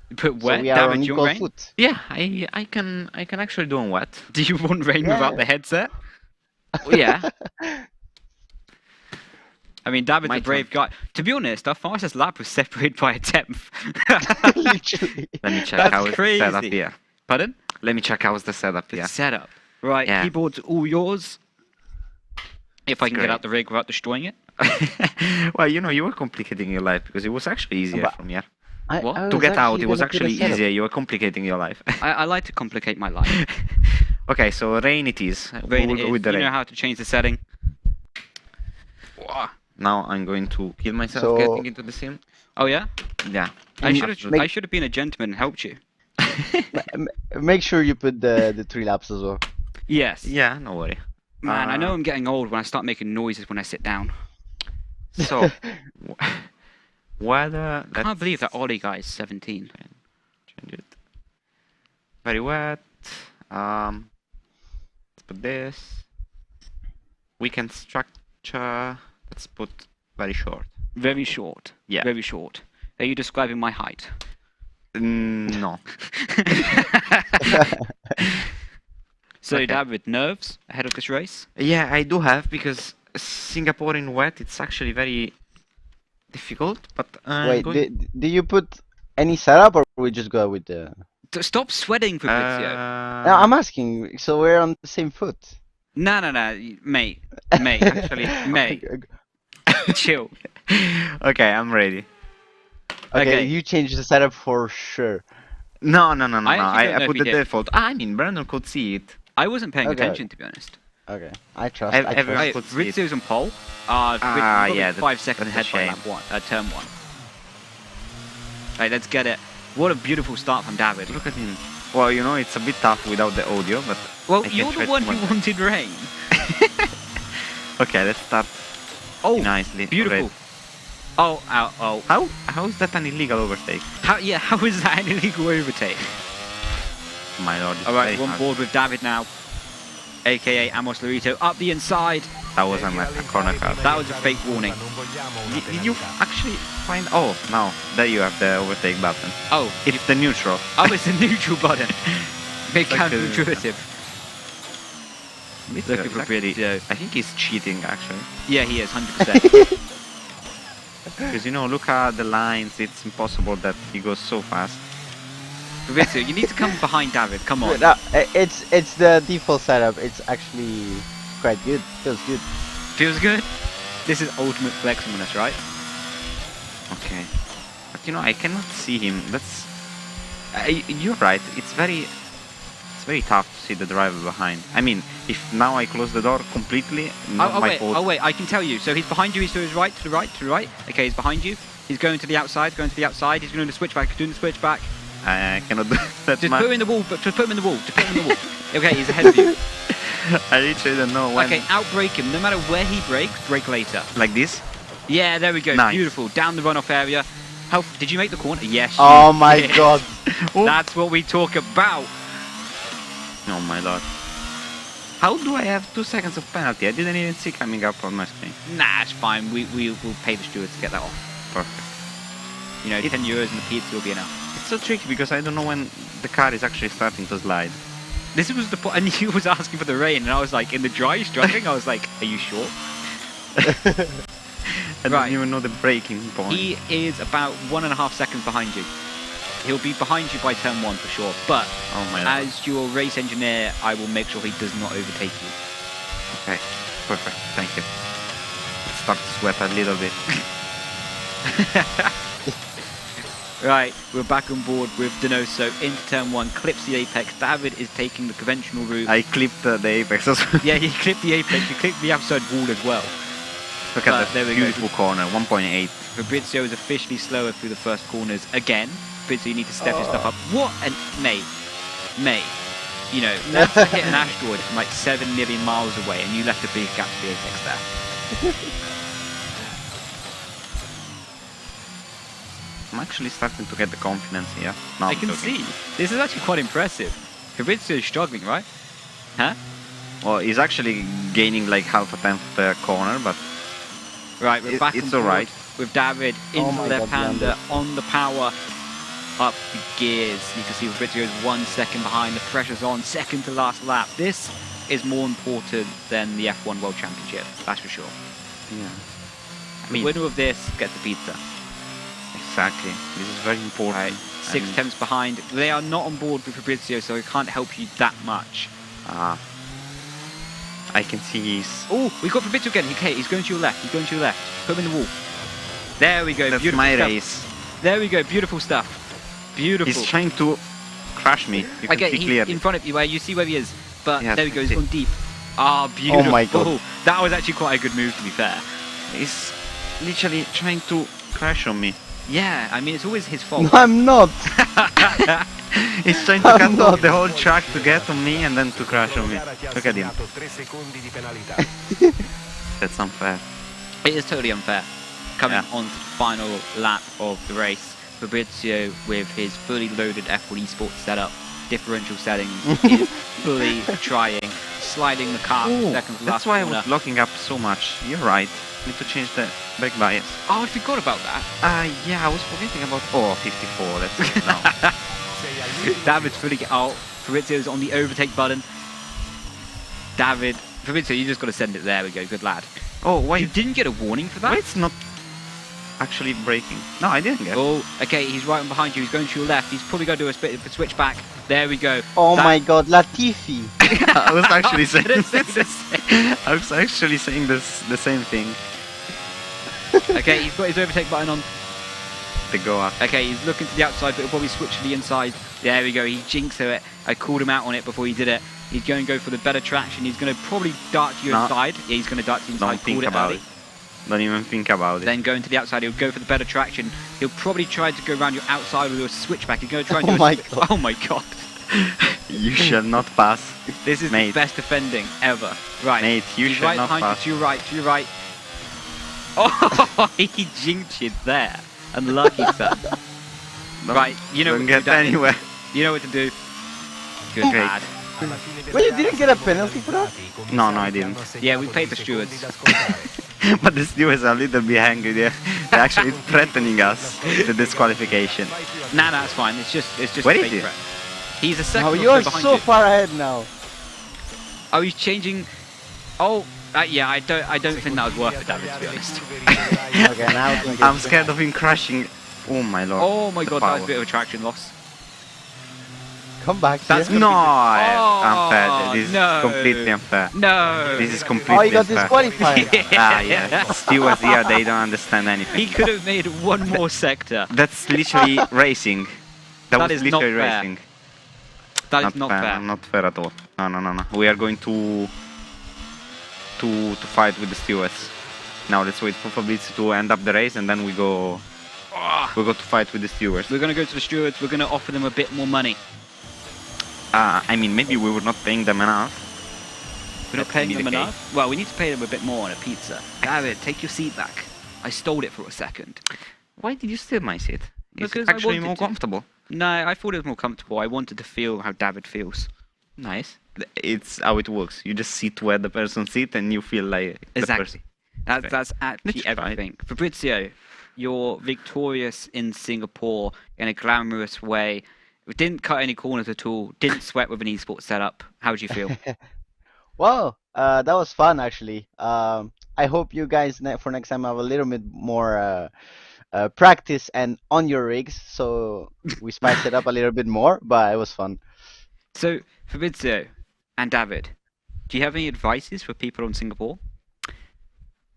You put So wet. we are David, on do you equal want rain? foot. Yeah, I can actually do on wet. Do you want rain Yeah. without the headset? Oh, yeah. I mean, David's My a brave guy. To be honest, our fastest lap was separated by a 10th. Literally. Let me check That's how it's set up crazy. here. Pardon? Let me check how's the setup The here. setup. Right, Yeah. keyboard's all yours. If I can Great. get out the rig without destroying it. Well, you know, you were complicating your life because it was actually easier But- from here. What? I To get out, actually it was gonna put a actually setup. easier. You were complicating your life. I like to complicate my life. Okay, so rain it is. Rain We'll it go is. with the You rain. know how to change the setting. Wah. Now I'm going to kill myself So- getting into the sim. Oh yeah? Yeah. I Mm, should make- have been a gentleman and helped you. Make sure you put the 3 laps as well. Yes. Yeah, no worry. Man, I know I'm getting old when I start making noises when I sit down. So, weather. I can't believe that Ollie guy is 17. Change it. Very wet. Let's put this. Weekend structure. Let's put very short. Very short. Yeah. Very short. Are you describing my height? No. So, Okay. David, nerves ahead of this race? Yeah, I do have because Singapore in wet. It's actually very difficult. But Wait, going- do you put any setup or we just go with the... Stop sweating, Fabrizio. No, I'm asking. So we're on the same foot. No, mate. Actually, mate. Chill. Okay, I'm ready. Okay, you changed the setup for sure. No. I actually don't know I if put he the did. default. I mean, Brandon could see it. I wasn't paying Okay. attention, to be honest. Okay, I trust. Everyone Hey, could see it. Fabrizio's on pole. yeah, 5 seconds ahead that's by a lap one, turn one. Right, let's get it. What a beautiful start from David. Look at him. Well, you know, it's a bit tough without the audio, but... Well, I can you're try the one to who wanted rain. Okay, let's start Oh, nicely. beautiful. Already. Oh. How is that an illegal overtake? How is that an illegal overtake? My lord, it's All right, very we're on hard. board with David now, aka Amos Lorito, up the inside. That was a corner car. That was a fake warning. Did you actually find... Oh, now, there you have the overtake button. Oh, It's the neutral. it's the neutral button. Make Like the- counterintuitive. Looking for Fabrizio. I think he's cheating, actually. Yeah, he is, 100%. Because, you know, look at the lines. It's impossible that he goes so fast. Fabrizio, you need to come behind David. Come on. No, it's the default setup. It's actually quite good. Feels good. Feels good? This is ultimate flexibleness, right? Okay. But, you know, I cannot see him. That's... you're right. It's very tough to see the driver behind. I mean, if now I close the door completely, not my fault. Oh wait, I can tell you. So he's behind you, he's to his right, to the right, to the right. Okay, he's behind you. He's going to the outside, he's going to switch back, he's doing the switch back. I cannot do that. Just put him in the wall, just put him in the wall, just put him in the wall. Okay, he's ahead of you. I literally don't know when. Okay, outbrake him. No matter where he brakes, brake later. Like this? Yeah, there we go. Nice. Beautiful. Down the runoff area. How did you make the corner? Yes. Oh you my did. god. That's what we talk about. Oh my lord. How do I have 2 seconds of penalty? I didn't even see coming up on my screen. Nah, it's fine. We'll pay the stewards to get that off. Perfect. You know, 10 euros and the pizza will be enough. It's so tricky because I don't know when the car is actually starting to slide. This was the point, and he was asking for the rain, and I was like, in the dry, struggling. I was like, are you sure? I Right. don't even know the braking point. He is about 1.5 seconds behind you. He'll be behind you by turn one for sure, but Oh my lord. as your race engineer, I will make sure he does not overtake you. Okay, perfect. Thank you. Start to sweat a little bit. Right, we're back on board with Donoso into turn one, clips the apex. David is taking the conventional route. I clipped the apex as well. Yeah, he clipped the apex, he clipped the outside wall as well. Look But at there that we go. beautiful corner, 1.8. Fabrizio is officially slower through the first corners again. Fabrizio, you need to step your stuff up. What? And mate, you know, NASA hit an asteroid from like 7 million miles away, and you left a big gap to the apex there. I'm actually starting to get the confidence here. No, I I'm can joking. see. This is actually quite impressive. Fabrizio is struggling, right? Huh? Well, he's actually gaining like half a tenth per corner, but Right, we're back it's on board alright. with David into Oh the my left-hander God, on the power. Up the gears. You can see Fabrizio is 1 second behind. The pressure's on. Second to last lap. This is more important than the F1 World Championship. That's for sure. yeah. I The mean, winner of this gets the pizza. exactly. This is very important. Right, 6 And- tenths behind. They are not on board with Fabrizio, so he can't help you that much. I can see he's... Oh, we got Fabrizio again. Okay, he's going to your left. He's going to your left. Put him in the wall. There we go. That's Beautiful my stuff. race. There we go. Beautiful stuff. Beautiful. He's trying to crash me. You can Okay, see he's clearly. in front of you where you see where he is. But Yes, there we go. He's I see. gone deep. Ah, beautiful. my God. That was actually quite a good move, to be fair. He's literally trying to crash on me. Yeah, I mean, it's always his No, fault. I'm not. He's trying to I'm cut not. off the whole track to get on me and then to crash on me. Look at him. That's unfair. It is totally unfair. Coming Yeah. on to the final lap of the race, Fabrizio with his fully loaded F1 Esports setup, differential settings, is fully trying, sliding the car Ooh, second to that's last why I corner. was locking up so much. You're right. Need to change the brake bias. Oh, I forgot about that. Yeah, I was forgetting about... Oh, 54. Let's go now. David's fully out. Fabrizio's on the overtake button. Fabrizio, you just got to send it. There we go. Good lad. Oh, why? You didn't get a warning for that? Why it's not... actually braking. No, I didn't get. Oh, okay, he's right on behind you. He's going to your left. He's probably going to do a bit of a switch back. There we go. Oh my God, Latifi! I was actually saying Gonna say the same. I was actually saying the same thing. Okay, he's got his overtake button on. The go up. Okay, he's looking to the outside, but he'll probably switch to the inside. There we go. He jinxed it. I called him out on it before he did it. He's going to go for the better traction. He's going to probably dart to your inside. Yeah, he's going to dart to the inside. Don't think about it. Don't even think about it. Then going to the outside, he'll go for the better traction. He'll probably try to go around your outside with a switchback. He's going to try and do a switch. Oh my God. You shall not pass. This is Mate. the best defending ever. Right. Mate, you He's shall right not behind pass. you, to your right, to your right. Oh, he jinxed it there. Unlucky, son. Right, you know Don't what get to do. Daniel. anywhere. You know what to do. Good Great. lad. Wait, you didn't get a penalty for that? No, I didn't. Yeah, we paid the stewards. But the stewards are a little bit angry. They're actually threatening us with the disqualification. Nah, it's fine. It's just Where a is fake he? threat. He's a second Oh, or you are behind so you. far ahead now. Oh, he's changing. Oh, yeah. I don't think that was worth it, David, to be honest. Okay, now I think I'm scared of him crashing. Oh my lord. Oh my The God, that was a power. bit of a traction loss. come back That's here. No, Oh, unfair. This no. is completely unfair. No. This is Oh, completely you got unfair. disqualified. Yeah. Stewards here, they don't understand anything. He could have made one more sector. That's literally racing. That That was is not literally fair. racing. That is not fair. Not fair at all. No. We are going to fight with the stewards. Now let's wait for Fabrizio to end up the race, and then we go to fight with the stewards. We're going to go to the stewards. We're going to offer them a bit more money. I mean, maybe we were not paying them enough. We're not That paying could be them the enough. Well, we need to pay them a bit more on a pizza. David, take your seat back. I stole it for a second. Why did you steal my seat? Because It's I actually wanted more to. comfortable. No, I thought it was more comfortable. I wanted to feel how David feels. Nice. It's how it works. You just sit where the person sits, and you feel like the Exactly. person. That's actually Let's try. everything. Fabrizio, you're victorious in Singapore in a glamorous way. We didn't cut any corners at all. Didn't sweat with an esports setup. How do you feel? Well, that was fun actually. I hope you guys for next time have a little bit more practice and on your rigs, so we spice it up a little bit more. But it was fun. So, Fabrizio and David, do you have any advices for people on Singapore?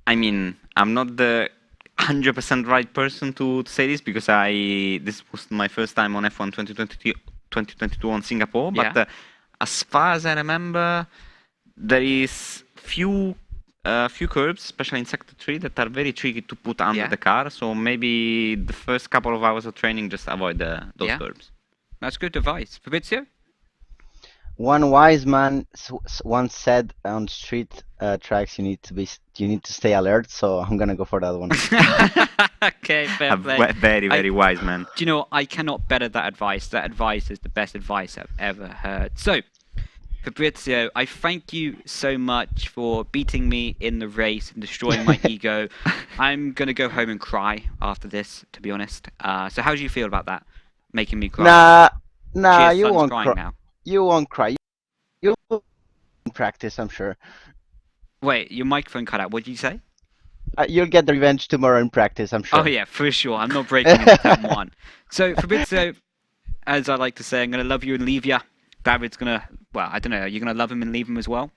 I mean, I'm not the 100% right person to say this because this was my first time on F1 2022 on Singapore. Yeah. But as far as I remember, there is few curbs, especially in sector 3, that are very tricky to put under Yeah. the car. So maybe the first couple of hours of training, just avoid those Yeah. curbs. That's good advice. Fabrizio? One wise man once said on street tracks you need to stay alert. So I'm gonna go for that one. Okay, fair A play. very wise man. Do you know what? I cannot better that advice. That advice is the best advice I've ever heard. So, Fabrizio, I thank you so much for beating me in the race and destroying my ego. I'm going to go home and cry after this, to be honest. So how do you feel about that? Making me cry? Nah, Cheers, you son's won't crying cry. now. You won't cry. You'll practice, I'm sure. Wait, your microphone cut out. What did you say? You'll get the revenge tomorrow in practice, I'm sure. Oh, yeah, for sure. I'm not breaking into turn one. So, Fabrizio, as I like to say, I'm going to love you and leave you. David's going to, well, I don't know. Are you going to love him and leave him as well?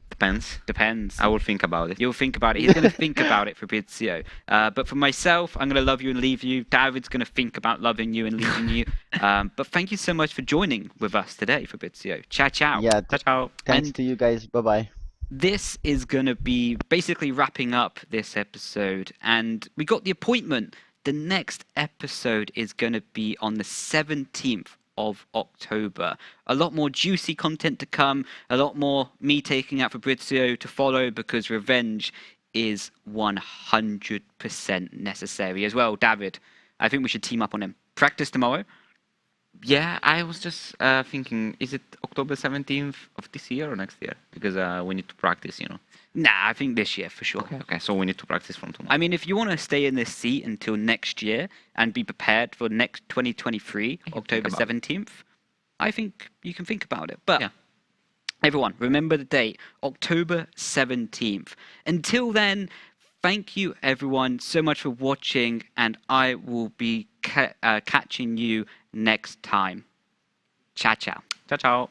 Depends. Depends. I will think about it. You'll think about it. He's going to think about it, Fabrizio. But for myself, I'm going to love you and leave you. David's going to think about loving you and leaving you. But thank you so much for joining with us today, Fabrizio. Ciao, ciao. Yeah, Ciao, ciao. thanks And to you guys. Bye-bye. this is going to be basically wrapping up this episode. And we got the appointment. The next episode is going to be on the 17th of October. A lot more juicy content to come, a lot more me taking out Fabrizio to follow, because revenge is 100% necessary as well. David, I think we should team up on him. Practice tomorrow. Yeah, I was just thinking, is it October 17th of this year or next year? Because we need to practice, you know. Nah, I think this year for sure. Okay, so we need to practice from tomorrow. I mean, if you want to stay in this seat until next year and be prepared for next 2023, October about it. 17th, I think you can think about it. But Yeah. everyone, remember the date, October 17th. Until then, Thank you, everyone, so much for watching, and I will be catching you next time. Ciao, ciao. Ciao, ciao.